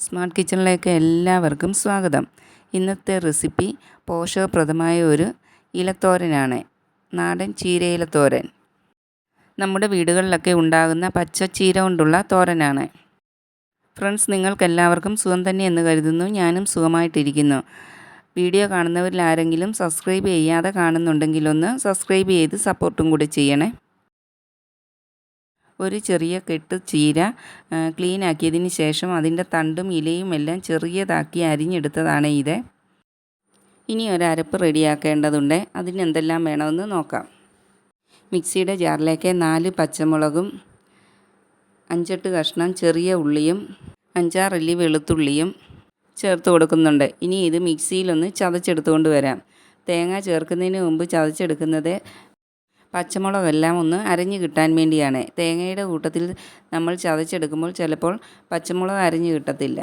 Smart കിച്ചണിലേക്ക് എല്ലാവർക്കും സ്വാഗതം. ഇന്നത്തെ റെസിപ്പി പോഷകപ്രദമായ ഒരു ഇലത്തോരനാണ്. നാടൻ ചീരയിലത്തോരൻ. നമ്മുടെ വീടുകളിലൊക്കെ ഉണ്ടാകുന്ന പച്ചച്ചീര കൊണ്ടുള്ള തോരനാണ്. ഫ്രണ്ട്സ്, നിങ്ങൾക്കെല്ലാവർക്കും സുഖം തന്നെ എന്ന് കരുതുന്നു. ഞാനും സുഖമായിട്ടിരിക്കുന്നു. വീഡിയോ കാണുന്നവരിൽ ആരെങ്കിലും സബ്സ്ക്രൈബ് ചെയ്യാതെ കാണുന്നുണ്ടെങ്കിലൊന്ന് സബ്സ്ക്രൈബ് ചെയ്ത് സപ്പോർട്ടും കൂടി ചെയ്യണേ. ഒരു ചെറിയ കെട്ട് ചീര ക്ലീൻ ആക്കിയതിന് ശേഷം അതിൻ്റെ തണ്ടും ഇലയും എല്ലാം ചെറിയതാക്കി അരിഞ്ഞെടുത്തതാണ് ഇത്. ഇനി ഒരു അരപ്പ് റെഡിയാക്കേണ്ടതുണ്ട്. അതിന് എന്തെല്ലാം വേണമെന്ന് നോക്കാം. മിക്സിയുടെ ജാറിലേക്ക് 4 പച്ചമുളകും 5-8 കഷ്ണം ചെറിയ ഉള്ളിയും 5-6 അല്ലി വെളുത്തുള്ളിയും ചേർത്ത് കൊടുക്കുന്നുണ്ട്. ഇനി ഇത് മിക്സിയിലൊന്ന് ചതച്ചെടുത്തുകൊണ്ട് വരാം. തേങ്ങ ചേർക്കുന്നതിന് മുമ്പ് ചതച്ചെടുക്കുന്നത് പച്ചമുളകെല്ലാം ഒന്ന് അരഞ്ഞു കിട്ടാൻ വേണ്ടിയാണ്. തേങ്ങയുടെ കൂട്ടത്തിൽ നമ്മൾ ചതച്ചെടുക്കുമ്പോൾ ചിലപ്പോൾ പച്ചമുളക് അരഞ്ഞു കിട്ടത്തില്ല.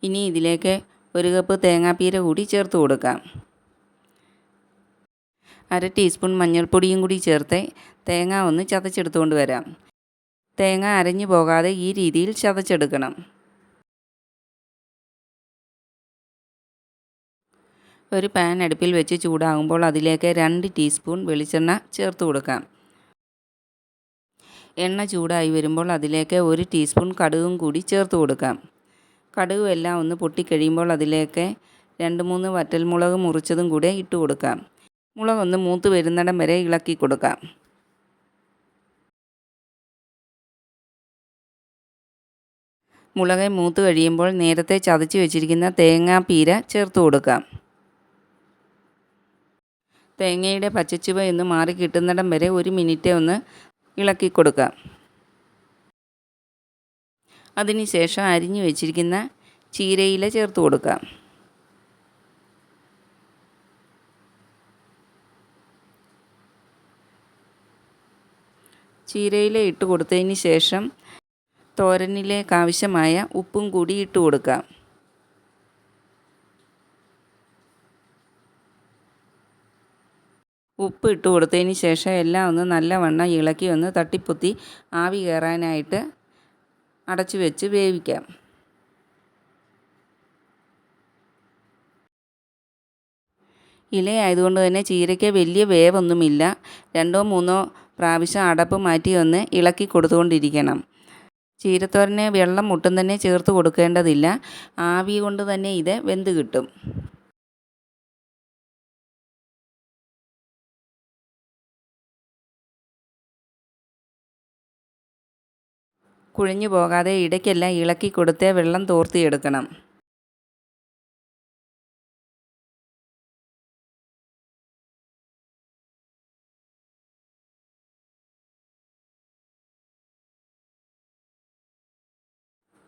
ഇനി ഇതിലേക്ക് 1 കപ്പ് തേങ്ങാപ്പീര കൂടി ചേർത്ത് കൊടുക്കാം. 1/2 ടീസ്പൂൺ മഞ്ഞൾപ്പൊടിയും കൂടി ചേർത്ത് തേങ്ങ ഒന്ന് ചതച്ചെടുത്തുകൊണ്ട് വരാം. തേങ്ങ അരഞ്ഞു പോകാതെ ഈ രീതിയിൽ ചതച്ചെടുക്കണം. ഒരു പാൻ അടുപ്പിൽ വെച്ച് ചൂടാകുമ്പോൾ അതിലേക്ക് 2 ടീസ്പൂൺ വെളിച്ചെണ്ണ ചേർത്ത് കൊടുക്കാം. എണ്ണ ചൂടായി വരുമ്പോൾ അതിലേക്ക് 1 ടീസ്പൂൺ കടുകും കൂടി ചേർത്ത് കൊടുക്കാം. കടുകും എല്ലാം ഒന്ന് പൊട്ടിക്കഴിയുമ്പോൾ അതിലേക്ക് 2-3 വറ്റൽമുളക് മുറിച്ചതും കൂടെ ഇട്ട് കൊടുക്കാം. മുളകൊന്ന് മൂത്ത് വരുന്നിടം വരെ ഇളക്കി കൊടുക്കാം. മുളക് മൂത്ത് കഴിയുമ്പോൾ നേരത്തെ ചതച്ച് വെച്ചിരിക്കുന്ന തേങ്ങാപ്പീര ചേർത്ത് കൊടുക്കാം. തേങ്ങയുടെ പച്ചച്ചുവ ഒന്ന് മാറി കിട്ടുന്നിടം വരെ 1 മിനിറ്റ് ഒന്ന് ഇളക്കി കൊടുക്കാം. അതിനുശേഷം അരിഞ്ഞു വെച്ചിരിക്കുന്ന ചീരയില ചേർത്ത് കൊടുക്കാം. ചീരയില ഇട്ട് കൊടുത്തതിന് ശേഷം തോരനിലേക്ക് ആവശ്യമായ ഉപ്പും കൂടി ഇട്ട് കൊടുക്കാം. ഉപ്പ് ഇട്ട് കൊടുത്തതിന് ശേഷം എല്ലാം ഒന്ന് നല്ലവണ്ണം ഇളക്കി ഒന്ന് തട്ടിപ്പൊത്തി ആവി കയറാനായിട്ട് അടച്ചു വെച്ച് വേവിക്കാം. ഇലയായതുകൊണ്ട് തന്നെ ചീരയ്ക്ക് വലിയ വേവൊന്നുമില്ല. 2-3 പ്രാവശ്യം അടപ്പ് മാറ്റി ഒന്ന് ഇളക്കി കൊടുത്തുകൊണ്ടിരിക്കണം. ചീരത്തോരന് വെള്ളം ഒട്ടും തന്നെ ചേർത്ത് കൊടുക്കേണ്ടതില്ല. ആവി കൊണ്ട് തന്നെ ഇത് വെന്ത് കിട്ടും. കുഴഞ്ഞു പോകാതെ ഇടയ്ക്കെല്ലാം ഇളക്കി കൊടുത്ത് വെള്ളം തോർത്തിയെടുക്കണം.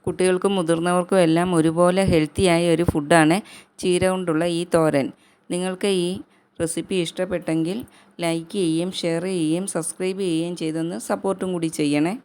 കുട്ടികൾക്കും മുതിർന്നവർക്കും എല്ലാം ഒരുപോലെ ഹെൽത്തിയായ ഒരു ഫുഡാണ് ചീര കൊണ്ടുള്ള ഈ തോരൻ. നിങ്ങൾക്ക് ഈ റെസിപ്പി ഇഷ്ടപ്പെട്ടെങ്കിൽ ലൈക്ക് ചെയ്യുകയും ഷെയർ ചെയ്യുകയും സബ്സ്ക്രൈബ് ചെയ്യുകയും ചെയ്തൊന്ന് സപ്പോർട്ടും കൂടി ചെയ്യണേ.